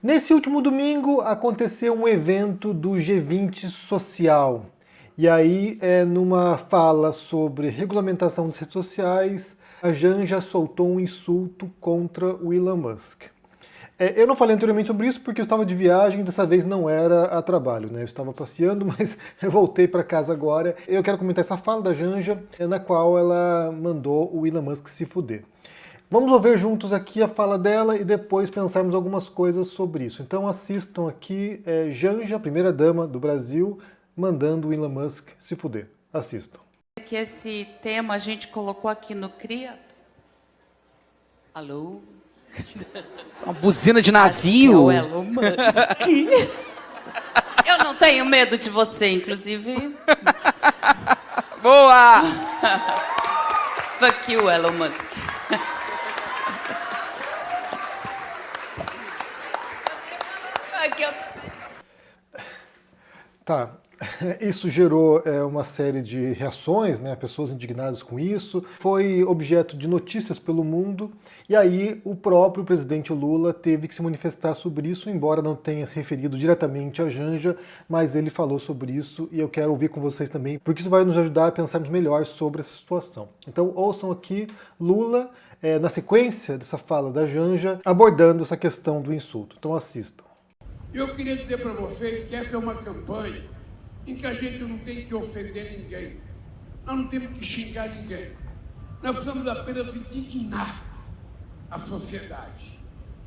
Nesse último domingo aconteceu um evento do G20 Social. E aí, numa fala sobre regulamentação das redes sociais, a Janja soltou um insulto contra o Elon Musk. Eu não falei anteriormente sobre isso porque eu estava de viagem, dessa vez não era a trabalho, né? Eu estava passeando, mas eu voltei para casa agora. Eu quero comentar essa fala da Janja, na qual ela mandou o Elon Musk se fuder. Vamos ouvir juntos aqui a fala dela e depois pensarmos algumas coisas sobre isso. Então assistam aqui Janja, primeira dama do Brasil, mandando o Elon Musk se fuder. Assistam. Que esse tema a gente colocou aqui no CRIA. Alô? Uma buzina de Acho que é o navio. Elon Musk. Eu não tenho medo de você, inclusive. Boa! Fuck you, Elon Musk. Tá, isso gerou uma série de reações, né, pessoas indignadas com isso, foi objeto de notícias pelo mundo, e aí o próprio presidente Lula teve que se manifestar sobre isso, embora não tenha se referido diretamente à Janja, mas ele falou sobre isso e eu quero ouvir com vocês também, porque isso vai nos ajudar a pensarmos melhor sobre essa situação. Então ouçam aqui Lula, na sequência dessa fala da Janja, abordando essa questão do insulto. Então assistam. Eu queria dizer para vocês que essa é uma campanha em que a gente não tem que ofender ninguém. Nós não temos que xingar ninguém. Nós precisamos apenas indignar a sociedade.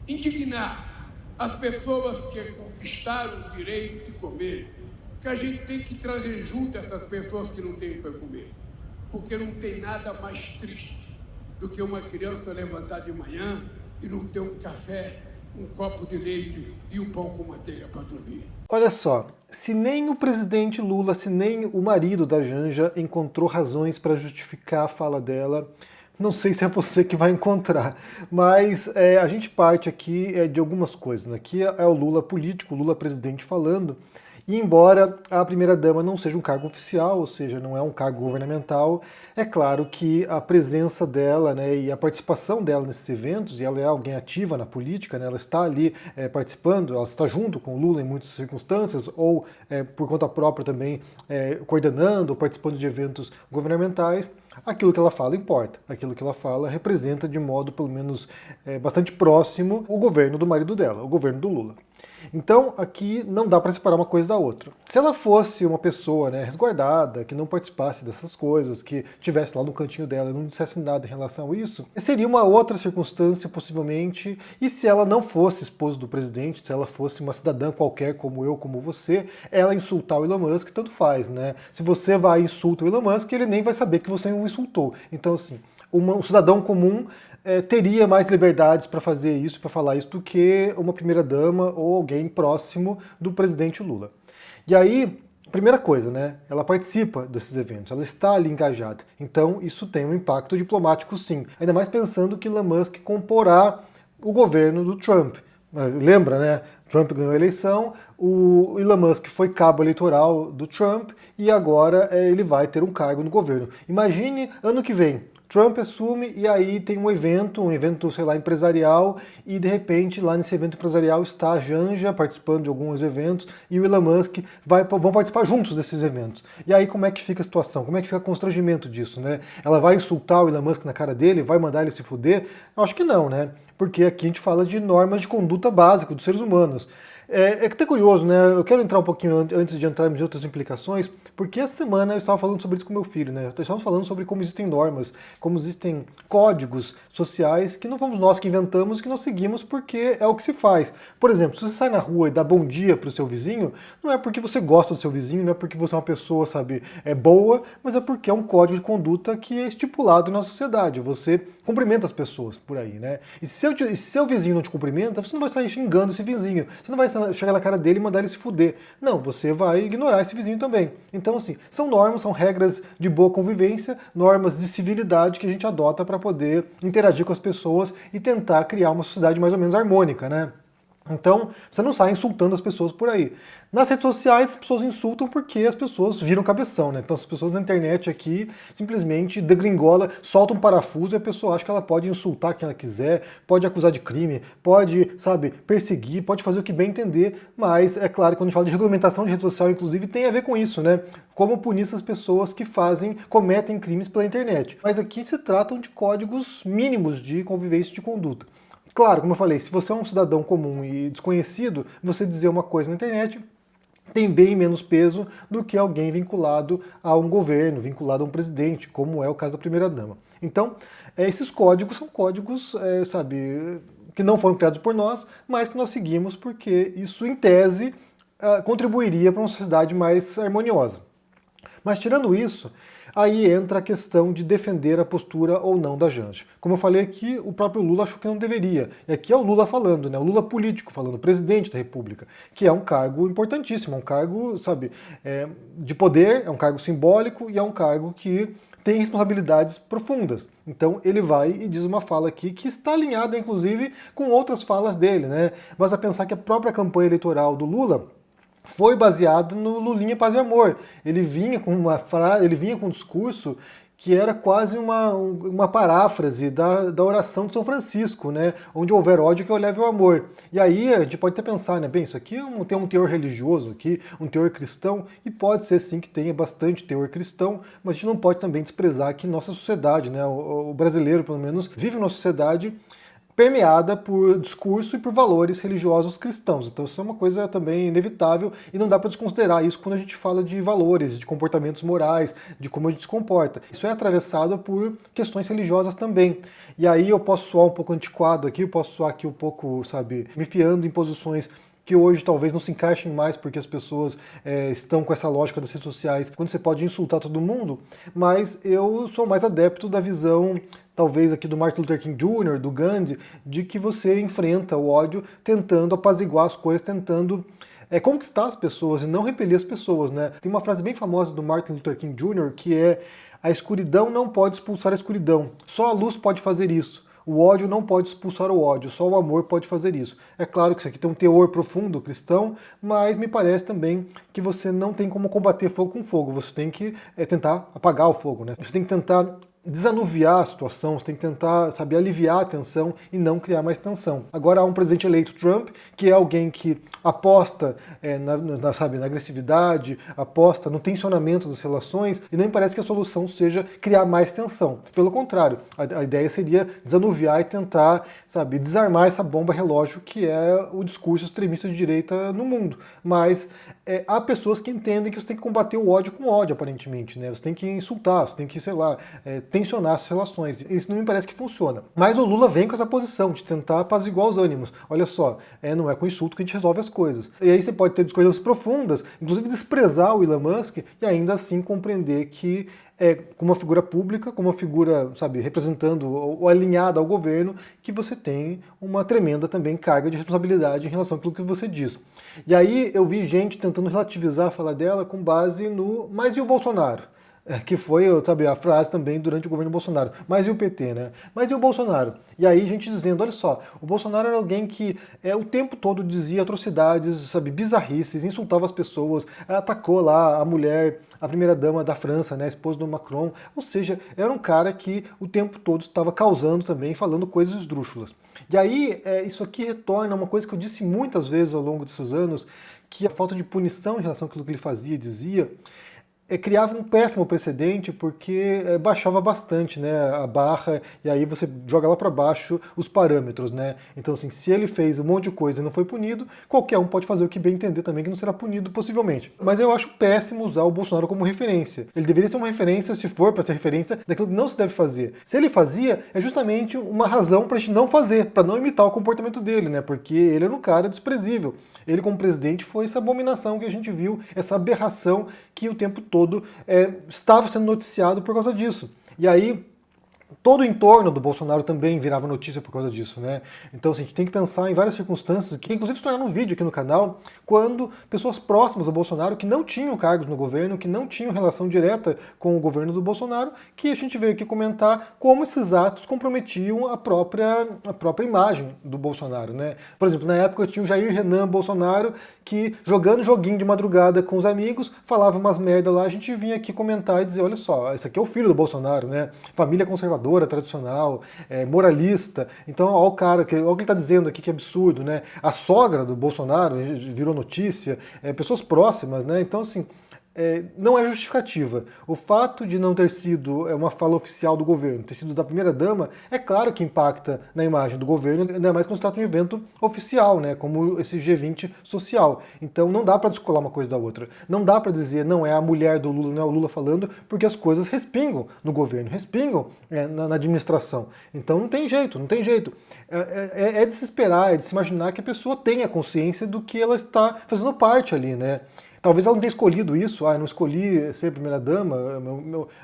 Indignar as pessoas que conquistaram o direito de comer. Que a gente tem que trazer junto essas pessoas que não têm para comer. Porque não tem nada mais triste do que uma criança levantar de manhã e não ter um café, um copo de leite e um pão com manteiga para dormir. Olha só, se nem o presidente Lula, se nem o marido da Janja encontrou razões para justificar a fala dela, não sei se é você que vai encontrar, mas a gente parte aqui de algumas coisas. Né? Aqui é o Lula político, o Lula presidente falando, e embora a primeira-dama não seja um cargo oficial, ou seja, não é um cargo governamental, é claro que a presença dela, né, e a participação dela nesses eventos, e ela é alguém ativa na política, né, ela está ali participando, ela está junto com o Lula em muitas circunstâncias, ou por conta própria também coordenando ou participando de eventos governamentais, aquilo que ela fala importa, aquilo que ela fala representa de modo pelo menos bastante próximo o governo do marido dela, o governo do Lula. Então aqui não dá para separar uma coisa da outra. Se ela fosse uma pessoa, né, resguardada, que não participasse dessas coisas, que estivesse lá no cantinho dela e não dissesse nada em relação a isso, seria uma outra circunstância possivelmente, e se ela não fosse esposa do presidente, se ela fosse uma cidadã qualquer como eu, como você, ela insultar o Elon Musk, tanto faz, né? Se você vai e insulta o Elon Musk, ele nem vai saber que você o insultou. Então assim, um cidadão comum teria mais liberdades para fazer isso, para falar isso, do que uma primeira-dama ou alguém próximo do presidente Lula. E aí, primeira coisa, né? Ela participa desses eventos, ela está ali engajada. Então, isso tem um impacto diplomático, sim. Ainda mais pensando que Elon Musk comporá o governo do Trump. Lembra, né? Trump ganhou a eleição, o Elon Musk foi cabo eleitoral do Trump e agora ele vai ter um cargo no governo. Imagine ano que vem. Trump assume e aí tem um evento, sei lá, empresarial, e de repente lá nesse evento empresarial está a Janja participando de alguns eventos e o Elon Musk vão participar juntos desses eventos. E aí como é que fica a situação? Como é que fica o constrangimento disso, né? Ela vai insultar o Elon Musk na cara dele? Vai mandar ele se fuder? Eu acho que não, né? Porque aqui a gente fala de normas de conduta básica dos seres humanos. É até curioso, né? Eu quero entrar um pouquinho antes de entrarmos em outras implicações, porque essa semana eu estava falando sobre isso com meu filho, né? Estávamos falando sobre como existem normas, como existem códigos sociais que não fomos nós que inventamos, que nós seguimos porque é o que se faz. Por exemplo, se você sai na rua e dá bom dia para o seu vizinho, não é porque você gosta do seu vizinho, não é porque você é uma pessoa, sabe, boa, mas é porque é um código de conduta que é estipulado na sociedade. Você cumprimenta as pessoas por aí, né? E se seu vizinho não te cumprimenta, você não vai sair xingando esse vizinho, você não vai chegar na cara dele e mandar ele se fuder. Não, você vai ignorar esse vizinho também. Então, assim, são normas, são regras de boa convivência, normas de civilidade que a gente adota para poder interagir com as pessoas e tentar criar uma sociedade mais ou menos harmônica, né? Então, você não sai insultando as pessoas por aí. Nas redes sociais, as pessoas insultam porque as pessoas viram cabeção, né? Então, as pessoas na internet aqui simplesmente degringola, soltam um parafuso e a pessoa acha que ela pode insultar quem ela quiser, pode acusar de crime, pode, sabe, perseguir, pode fazer o que bem entender, mas é claro que quando a gente fala de regulamentação de rede social, inclusive, tem a ver com isso, né? Como punir essas pessoas que cometem crimes pela internet. Mas aqui se tratam de códigos mínimos de convivência e de conduta. Claro, como eu falei, se você é um cidadão comum e desconhecido, você dizer uma coisa na internet tem bem menos peso do que alguém vinculado a um governo, vinculado a um presidente, como é o caso da primeira-dama. Então, esses códigos são códigos, sabe, que não foram criados por nós, mas que nós seguimos porque isso, em tese, contribuiria para uma sociedade mais harmoniosa. Mas tirando isso, aí entra a questão de defender a postura ou não da Janja. Como eu falei aqui, o próprio Lula achou que não deveria. E aqui é o Lula falando, né? O Lula político falando, presidente da República, que é um cargo importantíssimo, é um cargo, sabe, de poder, é um cargo simbólico e é um cargo que tem responsabilidades profundas. Então ele vai e diz uma fala aqui que está alinhada, inclusive, com outras falas dele, né? Basta pensar que a própria campanha eleitoral do Lula foi baseado no Lulinha Paz e Amor. Ele vinha com uma frase, ele vinha com um discurso que era quase uma paráfrase da oração de São Francisco, né? Onde houver ódio, que eu leve o amor. E aí a gente pode até pensar, né? Bem, isso aqui tem um teor religioso aqui, um teor cristão, e pode ser sim que tenha bastante teor cristão, mas a gente não pode também desprezar que nossa sociedade, né? O brasileiro, pelo menos, vive numa sociedade permeada por discurso e por valores religiosos cristãos. Então isso é uma coisa também inevitável e não dá para desconsiderar isso quando a gente fala de valores, de comportamentos morais, de como a gente se comporta. Isso é atravessado por questões religiosas também. E aí eu posso soar um pouco antiquado aqui, eu posso soar aqui um pouco, sabe, me fiando em posições que hoje talvez não se encaixem mais porque as pessoas estão com essa lógica das redes sociais, quando você pode insultar todo mundo, mas eu sou mais adepto da visão, talvez aqui do Martin Luther King Jr., do Gandhi, de que você enfrenta o ódio tentando apaziguar as coisas, tentando conquistar as pessoas e não repelir as pessoas, né? Tem uma frase bem famosa do Martin Luther King Jr. que é: a escuridão não pode expulsar a escuridão, só a luz pode fazer isso. O ódio não pode expulsar o ódio, só o amor pode fazer isso. É claro que isso aqui tem um teor profundo cristão, mas me parece também que você não tem como combater fogo com fogo. Você tem que tentar apagar o fogo, né? Você tem que tentar desanuviar a situação, você tem que tentar, sabe, aliviar a tensão e não criar mais tensão. Agora há um presidente eleito, Trump, que é alguém que aposta na agressividade, aposta no tensionamento das relações, e não me parece que a solução seja criar mais tensão. Pelo contrário, a ideia seria desanuviar e tentar, sabe, desarmar essa bomba relógio que é o discurso extremista de direita no mundo. Mas há pessoas que entendem que você tem que combater o ódio com ódio, aparentemente, né? Você tem que insultar, você tem que, sei lá, tensionar as relações. Isso não me parece que funciona. Mas o Lula vem com essa posição de tentar apaziguar os ânimos. Olha só, não é com insulto que a gente resolve as coisas. E aí você pode ter discussões profundas, inclusive desprezar o Elon Musk e ainda assim compreender que como uma figura pública, como uma figura, sabe, representando ou alinhada ao governo, que você tem uma tremenda também carga de responsabilidade em relação àquilo que você diz. E aí eu vi gente tentando relativizar a fala dela com base no "mas e o Bolsonaro?", que foi, sabe, a frase também durante o governo Bolsonaro. Mas e o PT, né? Mas e o Bolsonaro? E aí gente dizendo, olha só, o Bolsonaro era alguém que o tempo todo dizia atrocidades, sabe, bizarrices, insultava as pessoas, atacou lá a mulher, a primeira-dama da França, né, a esposa do Macron. Ou seja, era um cara que o tempo todo estava causando também, falando coisas esdrúxulas. E aí isso aqui retorna a uma coisa que eu disse muitas vezes ao longo desses anos, que a falta de punição em relação àquilo que ele fazia e dizia criava um péssimo precedente porque baixava bastante, né, a barra, e aí você joga lá para baixo os parâmetros, né? Então, assim, se ele fez um monte de coisa e não foi punido, qualquer um pode fazer o que bem entender também que não será punido, possivelmente. Mas eu acho péssimo usar o Bolsonaro como referência. Ele deveria ser uma referência, se for para ser referência, daquilo que não se deve fazer. Se ele fazia, é justamente uma razão para a gente não fazer, para não imitar o comportamento dele, né? Porque ele era um cara desprezível. Ele, como presidente, foi essa abominação que a gente viu, essa aberração que o tempo todo estava sendo noticiado por causa disso. E aí todo o entorno do Bolsonaro também virava notícia por causa disso, né? Então, assim, a gente tem que pensar em várias circunstâncias, que inclusive se tornaram um vídeo aqui no canal, quando pessoas próximas ao Bolsonaro, que não tinham cargos no governo, que não tinham relação direta com o governo do Bolsonaro, que a gente veio aqui comentar como esses atos comprometiam a própria imagem do Bolsonaro, né? Por exemplo, na época tinha o Jair Renan Bolsonaro, que jogando joguinho de madrugada com os amigos, falava umas merda lá, a gente vinha aqui comentar e dizer, olha só, esse aqui é o filho do Bolsonaro, né? Família conservadora, tradicional, moralista. Então, olha o cara, olha o que ele está dizendo aqui, que absurdo, né? A sogra do Bolsonaro virou notícia, pessoas próximas, né? Então, assim, não é justificativa. O fato de não ter sido uma fala oficial do governo, ter sido da primeira-dama, é claro que impacta na imagem do governo, ainda mais quando se trata de um evento oficial, né, como esse G20 social. Então não dá para descolar uma coisa da outra. Não dá para dizer, não é a mulher do Lula, não é o Lula falando, porque as coisas respingam no governo, respingam na administração. Então não tem jeito, não tem jeito. É de se esperar, é de se imaginar que a pessoa tenha consciência do que ela está fazendo parte ali, né? Talvez ela não tenha escolhido isso, eu não escolhi ser primeira-dama,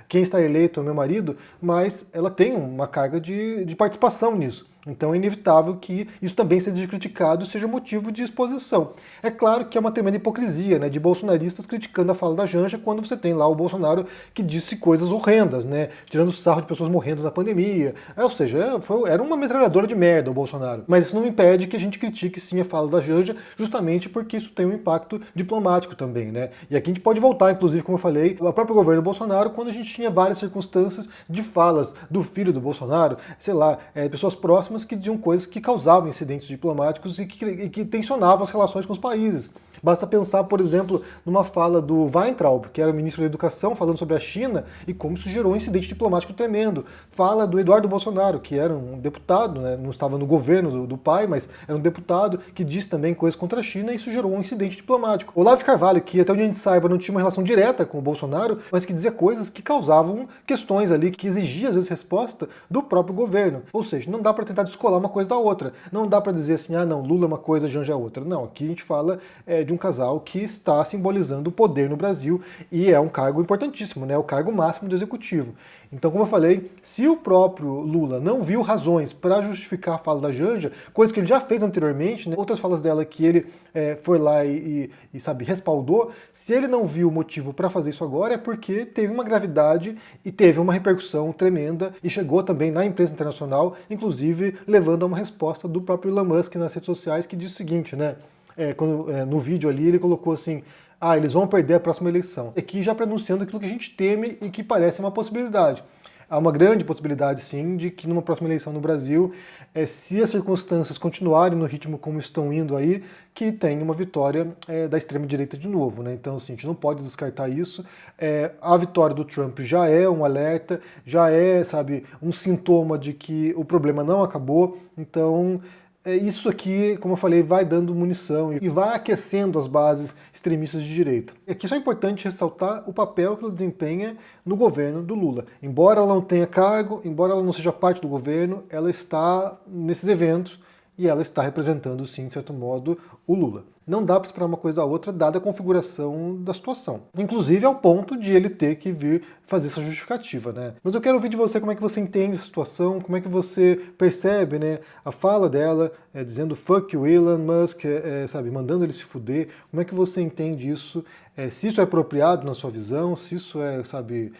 quem está eleito é o meu marido, mas ela tem uma carga de participação nisso. Então é inevitável que isso também seja criticado e seja motivo de exposição. É claro que é uma tremenda hipocrisia, né, de bolsonaristas criticando a fala da Janja quando você tem lá o Bolsonaro que disse coisas horrendas, né, tirando sarro de pessoas morrendo na pandemia. Ou seja, era uma metralhadora de merda o Bolsonaro. Mas isso não impede que a gente critique sim a fala da Janja, justamente porque isso tem um impacto diplomático também, né. E aqui a gente pode voltar, inclusive, como eu falei, ao próprio governo Bolsonaro, quando a gente tinha várias circunstâncias de falas do filho do Bolsonaro, sei lá, pessoas próximas que diziam coisas que causavam incidentes diplomáticos e que tensionavam as relações com os países. Basta pensar, por exemplo, numa fala do Weintraub, que era o ministro da Educação, falando sobre a China e como isso gerou um incidente diplomático tremendo. Fala do Eduardo Bolsonaro, que era um deputado, né, não estava no governo do pai, mas era um deputado que disse também coisas contra a China e isso gerou um incidente diplomático. Olavo de Carvalho, que até onde a gente saiba não tinha uma relação direta com o Bolsonaro, mas que dizia coisas que causavam questões ali, que exigiam às vezes resposta do próprio governo. Ou seja, não dá para tentar descolar uma coisa da outra. Não dá para dizer assim, não, Lula é uma coisa, Janja é outra. Não, aqui a gente fala de um casal que está simbolizando o poder no Brasil e é um cargo importantíssimo, né? O cargo máximo do executivo. Então, como eu falei, se o próprio Lula não viu razões para justificar a fala da Janja, coisa que ele já fez anteriormente, né? Outras falas dela que ele foi lá e sabe, respaldou, se ele não viu motivo para fazer isso agora é porque teve uma gravidade e teve uma repercussão tremenda e chegou também na imprensa internacional, inclusive levando a uma resposta do próprio Elon Musk nas redes sociais que diz o seguinte, né? No vídeo ali ele colocou assim, eles vão perder a próxima eleição. Aqui já pronunciando aquilo que a gente teme e que parece uma possibilidade. Há uma grande possibilidade, sim, de que numa próxima eleição no Brasil, se as circunstâncias continuarem no ritmo como estão indo aí, que tenha uma vitória da extrema-direita de novo, né? Então, assim, a gente não pode descartar isso. A vitória do Trump já é um alerta, já é, sabe, um sintoma de que o problema não acabou. Então, isso aqui, como eu falei, vai dando munição e vai aquecendo as bases extremistas de direita. E aqui só é importante ressaltar o papel que ela desempenha no governo do Lula. Embora ela não tenha cargo, embora ela não seja parte do governo, ela está nesses eventos e ela está representando, sim, de certo modo, o Lula. Não dá para esperar uma coisa da outra, dada a configuração da situação. Inclusive ao ponto de ele ter que vir fazer essa justificativa, né? Mas eu quero ouvir de você como é que você entende essa situação, como é que você percebe, né, a fala dela, dizendo fuck you Elon Musk, sabe, mandando ele se fuder. Como é que você entende isso? Se isso é apropriado na sua visão, se isso é, sabe,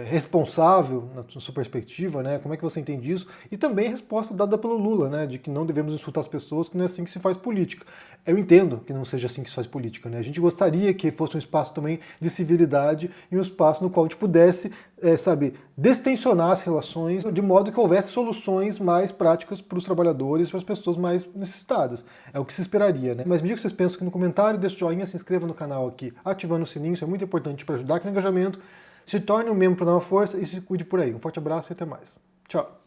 responsável na sua perspectiva, né? Como é que você entende isso? E também a resposta dada pelo Lula, né? De que não devemos insultar as pessoas, que não é assim que se faz política. Eu entendo que não seja assim que se faz política, né? A gente gostaria que fosse um espaço também de civilidade e um espaço no qual a gente pudesse, sabe, destensionar as relações de modo que houvesse soluções mais práticas para os trabalhadores, para as pessoas mais necessitadas. É o que se esperaria, né? Mas me diga o que vocês pensam aqui no comentário, deixa o joinha, se inscreva no canal aqui, ativando o sininho, isso é muito importante para ajudar aqui no engajamento. Se torne um membro para dar uma força e se cuide por aí. Um forte abraço e até mais. Tchau!